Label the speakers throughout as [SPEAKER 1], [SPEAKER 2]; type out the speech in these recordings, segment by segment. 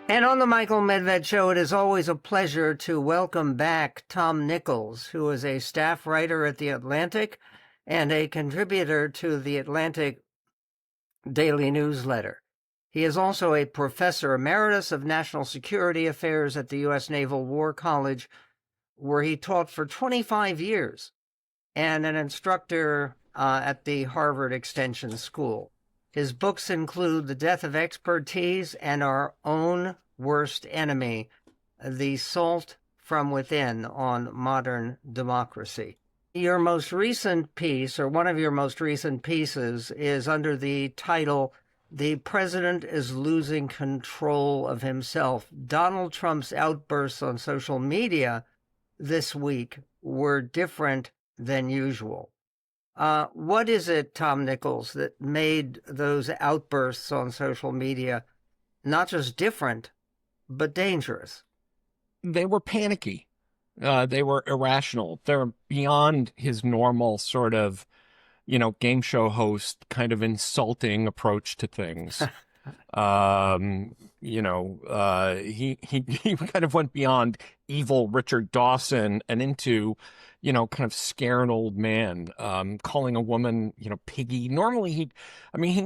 [SPEAKER 1] And on the Michael Medved Show, it is always a pleasure to welcome back Tom Nichols, who is a staff writer at The Atlantic and a contributor to the Atlantic daily newsletter. He is also a professor emeritus of national security affairs at the U.S. Naval War College, where he taught for 25 years, and an instructor at the Harvard Extension School. His books include The Death of Expertise and Our Own Worst Enemy, The Assault from Within on Modern Democracy. Your most recent piece, or one of your most recent pieces, is under the title, The President is Losing Control of Himself. Donald Trump's outbursts on social media this week were different than usual. What is it, Tom Nichols, that made those outbursts on social media not just different, but dangerous?
[SPEAKER 2] They were panicky. They were irrational. They're beyond his normal sort of, game show host kind of insulting approach to things. He kind of went beyond evil Richard Dawson and into, kind of scare an old man, calling a woman, piggy. Normally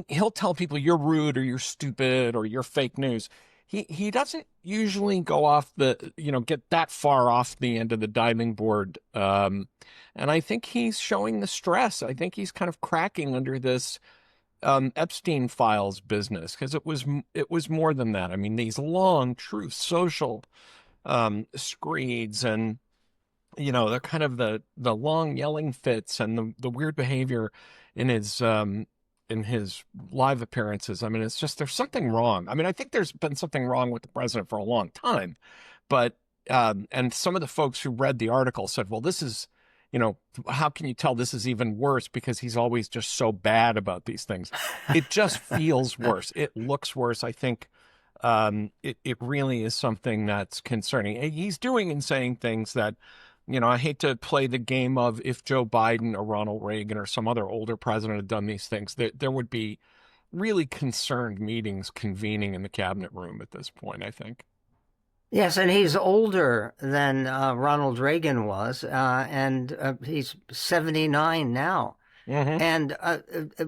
[SPEAKER 2] he'll tell people you're rude or you're stupid or you're fake news. He doesn't usually go off get that far off the end of the diving board. And I think he's showing the stress. I think he's kind of cracking under this Epstein files business, because it was more than that. I mean, these long Truth Social screeds, and they're kind of the long yelling fits and the weird behavior in his live appearances. I mean, it's just, there's something wrong. I mean, I think there's been something wrong with the president for a long time, but and some of the folks who read the article said, well, this is, how can you tell this is even worse, because he's always just so bad about these things. It just feels worse. It looks worse. I think it really is something that's concerning. He's doing and saying things that, I hate to play the game of, if Joe Biden or Ronald Reagan or some other older president had done these things, there would be really concerned meetings convening in the cabinet room at this point, I think.
[SPEAKER 1] Yes, and he's older than Ronald Reagan was, and he's 79 now.
[SPEAKER 2] Mm-hmm.
[SPEAKER 1] And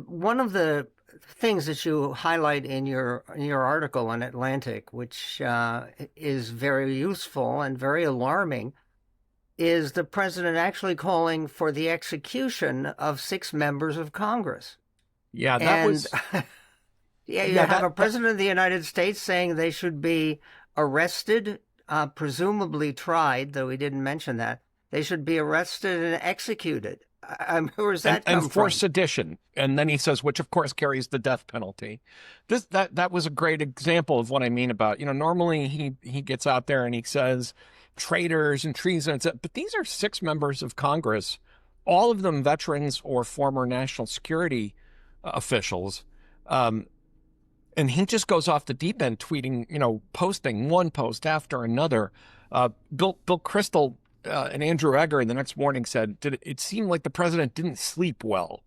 [SPEAKER 1] one of the things that you highlight in your article in Atlantic, which is very useful and very alarming, is the president actually calling for the execution of 6 members of Congress.
[SPEAKER 2] Yeah, that was...
[SPEAKER 1] Yeah, you have a president of the United States saying they should be arrested, presumably tried, though he didn't mention that. They should be arrested and executed. Where does that come from?
[SPEAKER 2] And for sedition. And then he says, which of course carries the death penalty. That was a great example of what I mean about, normally he gets out there and he says traitors and treason, but these are 6 members of Congress, all of them veterans or former national security officials. And he just goes off the deep end, tweeting, posting one post after another. Bill Kristol and Andrew Egger the next morning said, it seemed like the president didn't sleep well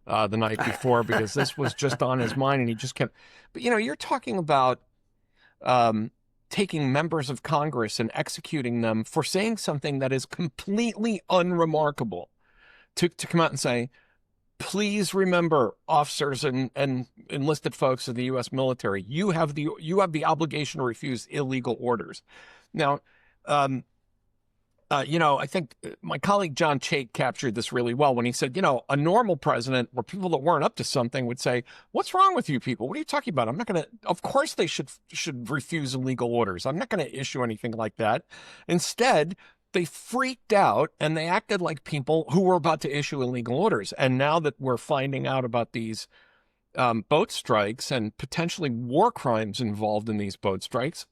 [SPEAKER 2] the night before, because this was just on his mind, and he just kept. But, you're talking about taking members of Congress and executing them for saying something that is completely unremarkable. To come out and say, please remember, officers and enlisted folks of the U.S. military, you have the obligation to refuse illegal orders. Now, I think my colleague John Chait captured this really well when he said, a normal president, or people that weren't up to something, would say, what's wrong with you people? What are you talking about? I'm not going to, of course they should refuse illegal orders. I'm not going to issue anything like that. Instead, they freaked out and they acted like people who were about to issue illegal orders. And now that we're finding out about these boat strikes and potentially war crimes involved in these boat strikes,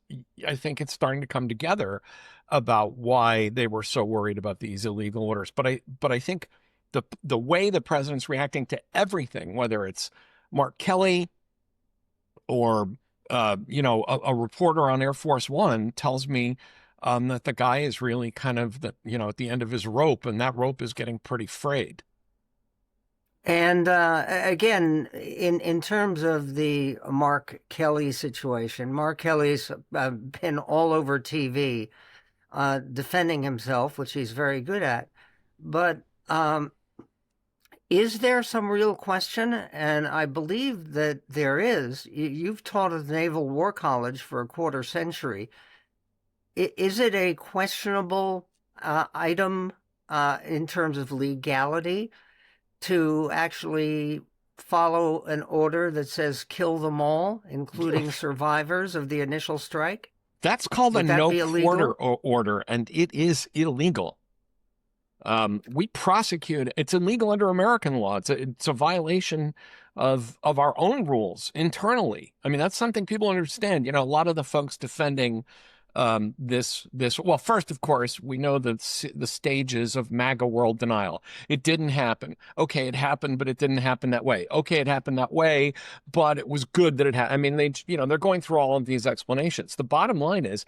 [SPEAKER 2] I think it's starting to come together about why they were so worried about these illegal orders. But I think the way the president's reacting to everything, whether it's Mark Kelly or a reporter on Air Force One, tells me that the guy is really kind of at the end of his rope, and that rope is getting pretty frayed.
[SPEAKER 1] And again, in terms of the Mark Kelly situation, Mark Kelly's been all over TV defending himself, which he's very good at. But is there some real question? And I believe that there is. You've taught at the Naval War College for a quarter century. Is it a questionable item in terms of legality to actually follow an order that says kill them all, including survivors of the initial strike?
[SPEAKER 2] That's called a
[SPEAKER 1] Would that
[SPEAKER 2] no
[SPEAKER 1] be
[SPEAKER 2] quarter
[SPEAKER 1] illegal?
[SPEAKER 2] order, and it is illegal. We prosecute. It's illegal under American law. It's a violation of our own rules internally. I mean, that's something people understand. You know, a lot of the folks defending this. Well, first, of course, we know the stages of MAGA world denial. It didn't happen. Okay, it happened, but it didn't happen that way. Okay, it happened that way, but it was good that it happened. I mean, they're going through all of these explanations. The bottom line is,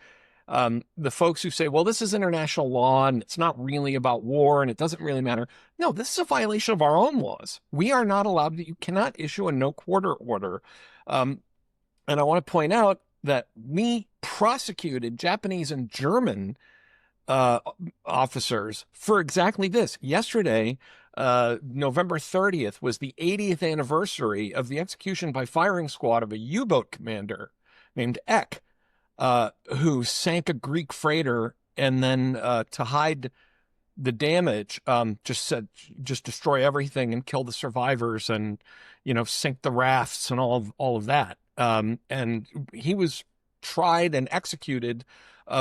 [SPEAKER 2] the folks who say, well, this is international law and it's not really about war and it doesn't really matter. No, this is a violation of our own laws. We are not allowed to, you cannot issue a no quarter order. And I want to point out that we prosecuted Japanese and German officers for exactly this. Yesterday, November 30th, was the 80th anniversary of the execution by firing squad of a U-boat commander named Eck, who sank a Greek freighter and then to hide the damage, just destroy everything and kill the survivors and, sink the rafts and all of that. And he was tried and executed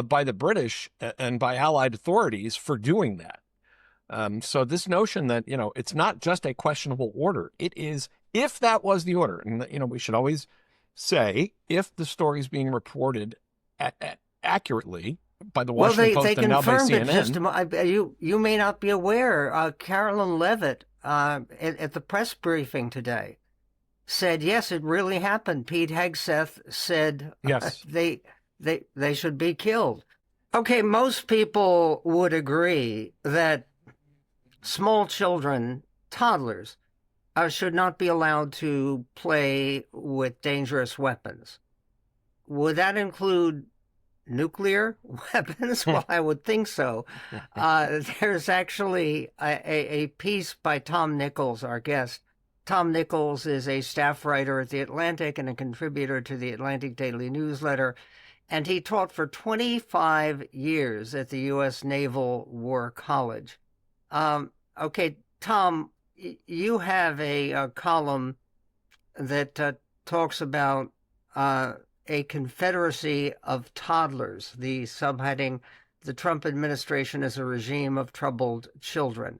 [SPEAKER 2] by the British and by Allied authorities for doing that. So this notion that, it's not just a questionable order, it is, if that was the order, and, we should always say, if the story is being reported accurately by the
[SPEAKER 1] Well,
[SPEAKER 2] Washington
[SPEAKER 1] they
[SPEAKER 2] Post and now by
[SPEAKER 1] confirmed it
[SPEAKER 2] CNN.
[SPEAKER 1] you may not be aware. Carolyn Levitt at the press briefing today said, yes, it really happened. Pete Hegseth said
[SPEAKER 2] Yes.
[SPEAKER 1] they should be killed. Okay, most people would agree that small children, toddlers, should not be allowed to play with dangerous weapons. Would that include nuclear weapons? Well, I would think so. There's actually a piece by Tom Nichols, our guest. Tom Nichols is a staff writer at The Atlantic and a contributor to the Atlantic Daily Newsletter, and he taught for 25 years at the U.S. Naval War College. Okay, Tom, you have a column that talks about a confederacy of toddlers, the subheading, "The Trump Administration is a Regime of Troubled Children."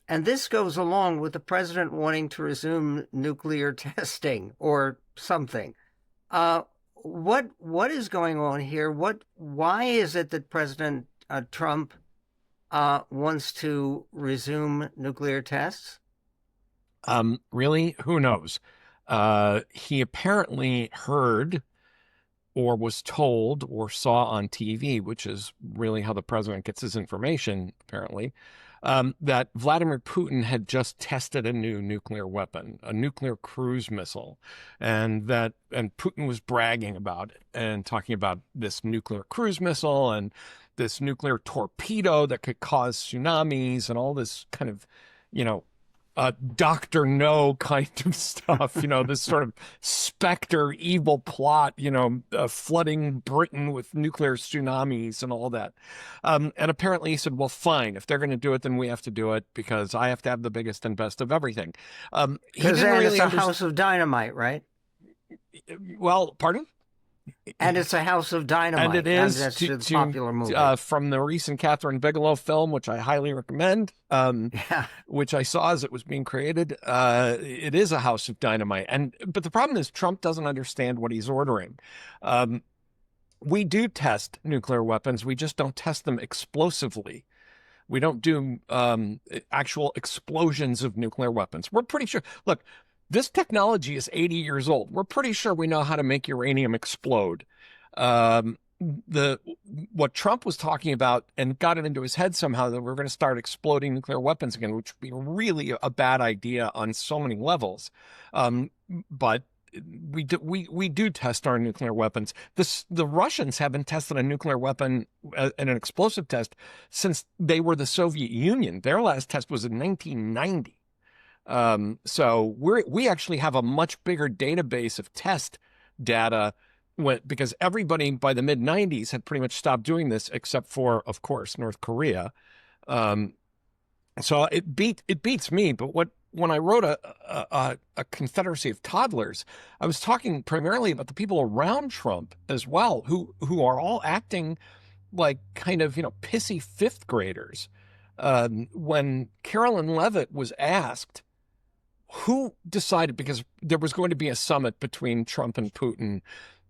[SPEAKER 1] And this goes along with the president wanting to resume nuclear testing or something. What is going on here? Why is it that President Trump wants to resume nuclear tests?
[SPEAKER 2] Really? Who knows? He apparently heard or was told or saw on TV, which is really how the president gets his information, apparently, that Vladimir Putin had just tested a new nuclear weapon, a nuclear cruise missile, and Putin was bragging about it and talking about this nuclear cruise missile and this nuclear torpedo that could cause tsunamis and all this kind of, Dr. No kind of stuff, this sort of specter evil plot, flooding Britain with nuclear tsunamis and all that. And apparently he said, well, fine, if they're going to do it, then we have to do it because I have to have the biggest and best of everything.
[SPEAKER 1] Because it's a house of dynamite, right?
[SPEAKER 2] Well, pardon?
[SPEAKER 1] And it's a house of dynamite.
[SPEAKER 2] And it is
[SPEAKER 1] that's a popular movie.
[SPEAKER 2] From the recent Catherine Bigelow film, which I highly recommend, which I saw as it was being created. It is a house of dynamite. But the problem is Trump doesn't understand what he's ordering. We do test nuclear weapons. We just don't test them explosively. We don't do actual explosions of nuclear weapons. We're pretty sure. Look, this technology is 80 years old. We're pretty sure we know how to make uranium explode. the what Trump was talking about and got it into his head somehow that we're going to start exploding nuclear weapons again, which would be really a bad idea on so many levels. But we do test our nuclear weapons. The Russians haven't tested a nuclear weapon in an explosive test since they were the Soviet Union. Their last test was in 1990. So we actually have a much bigger database of test data because everybody by the mid 90s had pretty much stopped doing this, except for, of course, North Korea. So it beats me. But when I wrote a Confederacy of Toddlers, I was talking primarily about the people around Trump as well, who are all acting like kind of, pissy fifth graders. When Carolyn Levitt was asked who decided, because there was going to be a summit between Trump and Putin,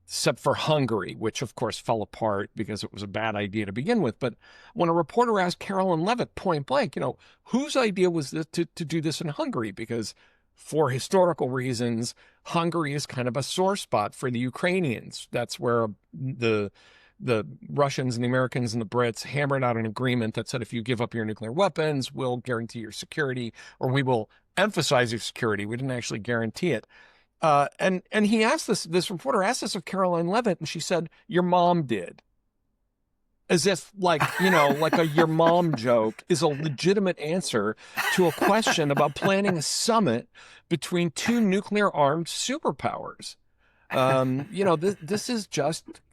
[SPEAKER 2] except for Hungary, which of course fell apart because it was a bad idea to begin with. But when a reporter asked Carolyn Levitt point blank, whose idea was this to do this in Hungary? Because for historical reasons, Hungary is kind of a sore spot for the Ukrainians. That's where the Russians and the Americans and the Brits hammered out an agreement that said, if you give up your nuclear weapons, we'll guarantee your security, or we will emphasize your security. We didn't actually guarantee it. And he asked this reporter asked this of Caroline Levitt, and she said, your mom did. As if like a your mom joke is a legitimate answer to a question about planning a summit between two nuclear armed superpowers.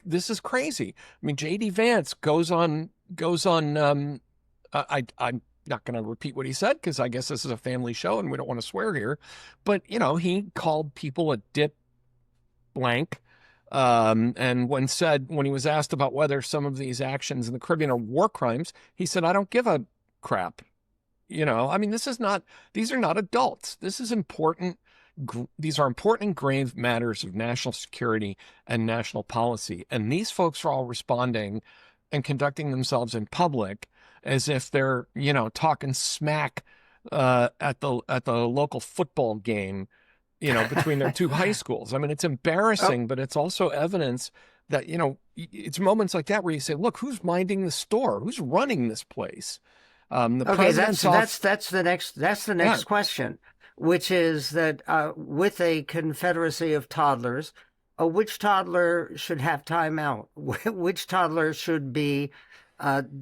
[SPEAKER 2] This is crazy. I mean, J.D. Vance goes on, I'm not going to repeat what he said because I guess this is a family show and we don't want to swear here, but he called people a dip blank. And when he was asked about whether some of these actions in the Caribbean are war crimes, he said, I don't give a crap. I mean, these are not adults. This is important. These are important and grave matters of national security and national policy. And these folks are all responding and conducting themselves in public as if they're, talking smack at the local football game, between their two high schools. I mean, it's embarrassing, but it's also evidence that, it's moments like that where you say, look, who's minding the store? Who's running this place?
[SPEAKER 1] Okay, that's the next question, which is that with a confederacy of toddlers, which toddler should have time out? Which toddler should be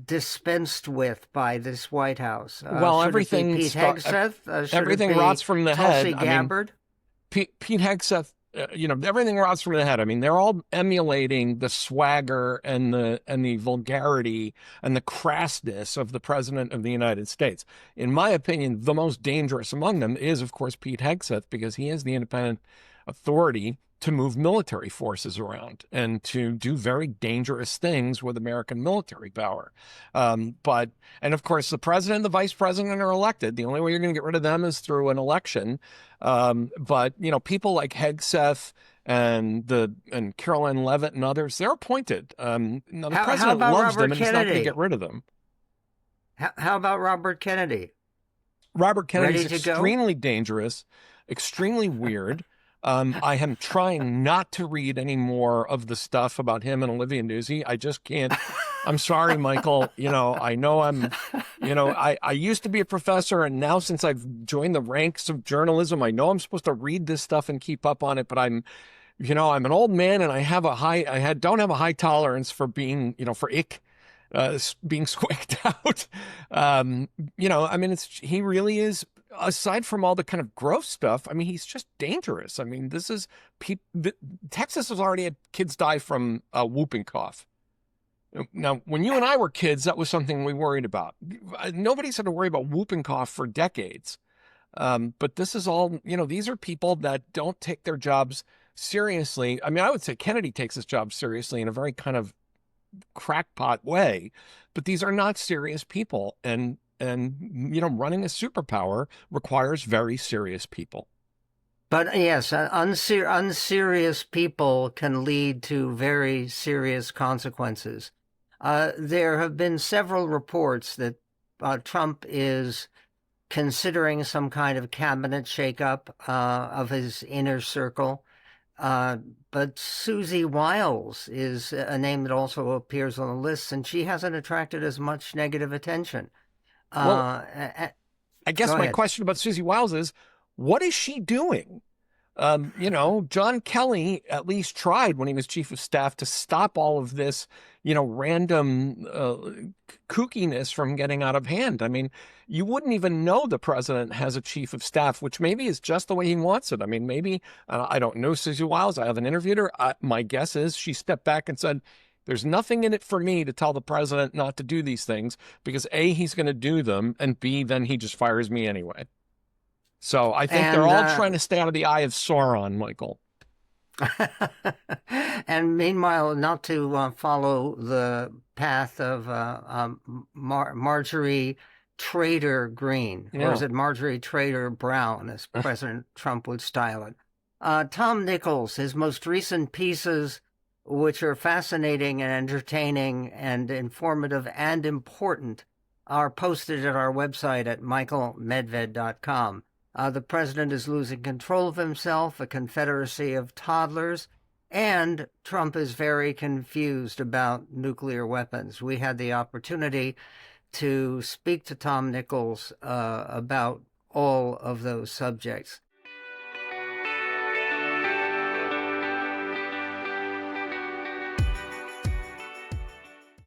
[SPEAKER 1] dispensed with by this White House?
[SPEAKER 2] Well,
[SPEAKER 1] everything Pete Hegseth?
[SPEAKER 2] Everything rots from the head.
[SPEAKER 1] Tulsi Gabbard?
[SPEAKER 2] Pete Hegseth, everything rots from the head. I mean, they're all emulating the swagger and the vulgarity and the crassness of the president of the United States. In my opinion, the most dangerous among them is, of course, Pete Hegseth, because he is the independent authority to move military forces around and to do very dangerous things with American military power. And of course, the president and the vice president are elected. The only way you're going to get rid of them is through an election. But people like Hegseth and Caroline Levitt and others, they're appointed. Now the president loves them, and he's not going to get rid of them.
[SPEAKER 1] How about Robert Kennedy?
[SPEAKER 2] Robert Kennedy is extremely dangerous, extremely weird. I am trying not to read any more of the stuff about him and Olivia Nuzzi. I just can't. I'm sorry, Michael. I know I used to be a professor, and now since I've joined the ranks of journalism, I know I'm supposed to read this stuff and keep up on it, but I'm an old man, and I don't have a high tolerance for being, for ick. Being squacked out. I mean, he really is, aside from all the kind of gross stuff, I mean, he's just dangerous. I mean, Texas has already had kids die from whooping cough. Now, when you and I were kids, that was something we worried about. Nobody's had to worry about whooping cough for decades. But this is all, these are people that don't take their jobs seriously. I mean, I would say Kennedy takes his job seriously in a very kind of crackpot way, but these are not serious people, and running a superpower requires very serious people.
[SPEAKER 1] But yes, unserious people can lead to very serious consequences. There have been several reports that Trump is considering some kind of cabinet shakeup of his inner circle. Uh, but Susie Wiles is a name that also appears on the list, and she hasn't attracted as much negative attention.
[SPEAKER 2] Well,
[SPEAKER 1] Uh,
[SPEAKER 2] I
[SPEAKER 1] Go
[SPEAKER 2] guess my
[SPEAKER 1] ahead.
[SPEAKER 2] question about Susie Wiles is, what is she doing? John Kelly at least tried when he was chief of staff to stop all of this, random kookiness from getting out of hand. I mean, you wouldn't even know the president has a chief of staff, which maybe is just the way he wants it. I mean, maybe I don't know Susie Wiles. I haven't interviewed her. My guess is she stepped back and said, there's nothing in it for me to tell the president not to do these things because A, he's going to do them, and B, then he just fires me anyway. So I think they're
[SPEAKER 1] And
[SPEAKER 2] all trying to stay out of the eye of Sauron, Michael.
[SPEAKER 1] and meanwhile, not to follow the path of Marjorie Trader Green, or is
[SPEAKER 2] Yeah.
[SPEAKER 1] it Marjorie Trader Brown, as President Trump would style it? Tom Nichols, his most recent pieces, which are fascinating and entertaining and informative and important, are posted at our website at michaelmedved.com. The president is losing control of himself, a confederacy of toddlers, and Trump is very confused about nuclear weapons. We had the opportunity to speak to Tom Nichols about all of those subjects.